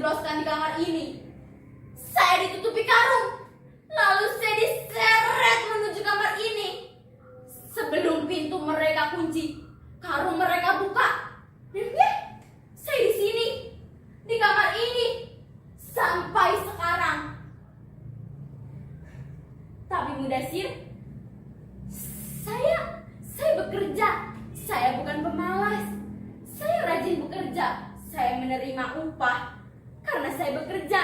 dijebloskan di kamar ini. Saya ditutupi karung, lalu saya diseret menuju kamar ini. Sebelum pintu mereka kunci, karung mereka buka. Dan saya di sini, di kamar ini, sampai sekarang. Tapi Mudasir, saya bekerja. Saya bukan pemalas. Saya rajin bekerja. Saya menerima upah karena saya bekerja.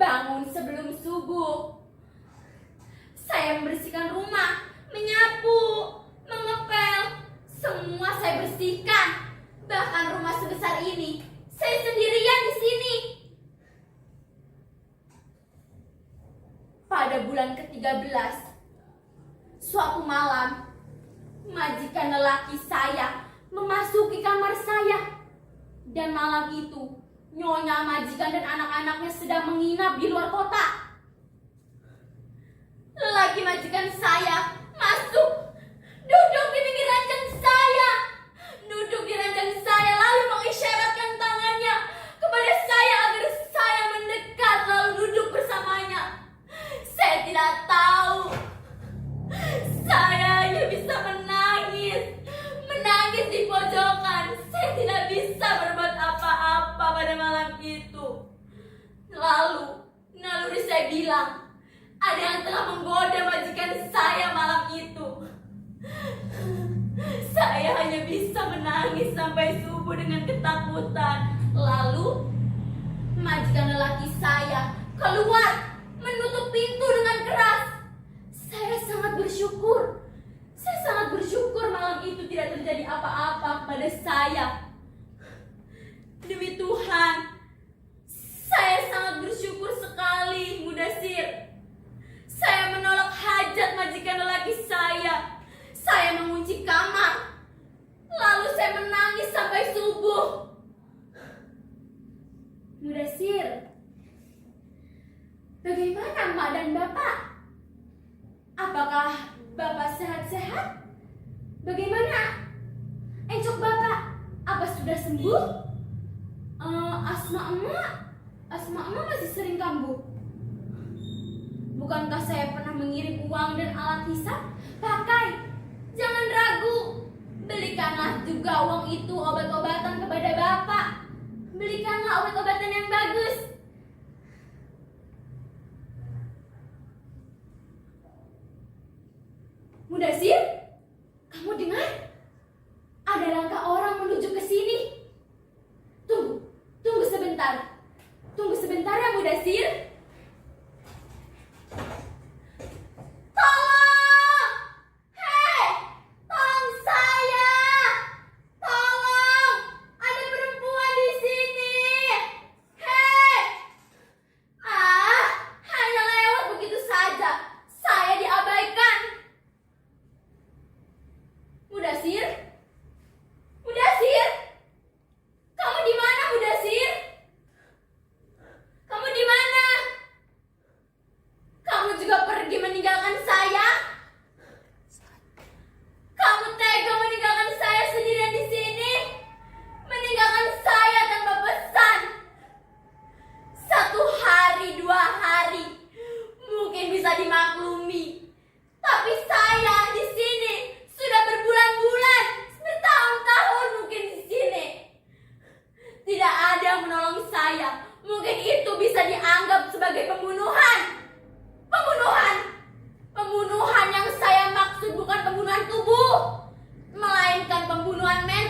Bangun sebelum subuh. Saya membersihkan rumah, menyapu, mengepel. Semua saya bersihkan. Bahkan rumah sebesar ini, saya sendirian di sini. Pada bulan ke-13, suatu malam, majikan lelaki saya memasuki kamar saya. Dan malam itu, nyonya majikan dan anak-anaknya sedang menginap di luar kota. Lelaki majikan saya masuk, duduk di pinggir ranjang saya. Duduk di ranjang saya lalu mengisyaratkan tangannya kepada saya agar saya mendekat lalu duduk bersamanya. Saya tidak tahu. Saya hanya bisa menangis di pojokan. Saya tidak bisa berbuat apa-apa pada malam itu. Lalu naluri saya bilang, ada yang telah menggoda majikan saya malam itu. Saya hanya bisa menangis sampai subuh dengan ketakutan. Lalu majikan lelaki saya keluar, menutup pintu dengan keras. Saya sangat bersyukur. Saya sangat bersyukur malam itu tidak terjadi apa-apa pada saya. Demi Tuhan, saya sangat bersyukur sekali, Mudasir. Saya menolak hajat majikan lelaki saya. Saya mengunci kamar. Lalu saya menangis sampai subuh. Mudasir, bagaimana Mak dan Bapak? Apakah Bapak sehat-sehat? Bagaimana encok Bapak? Apa sudah sembuh? Asma emak masih sering kambuh. Bukankah saya pernah mengirim uang dan alat hisap? Pakai, jangan ragu. Belikanlah juga uang itu obat-obatan kepada Bapak. Belikanlah obat-obatan yang bagus. Mudasir, kamu dengar? Ada langkah orang menuju ke sini. Tunggu sebentar. Tunggu sebentar ya Mudasir. Tolong! Hei, tolong saya! Tolong! Ada perempuan di sini. Hei! Hanya lewat begitu saja. Saya diabaikan. Mudasir? Mudasir? Kamu di mana, Mudasir? Kamu di mana? Kamu juga pergi meninggalkan saya? Kamu tega meninggalkan saya sendirian di sini? Meninggalkan saya tanpa pesan? 1 hari, 2 hari mungkin bisa dimaklumi. Tapi saya di sini sudah berbulan-bulan, bertahun-tahun mungkin di sini. Tidak ada yang menolong saya. Mungkin itu bisa dianggap sebagai pembunuhan. Pembunuhan yang saya maksud bukan pembunuhan tubuh, melainkan pembunuhan mental.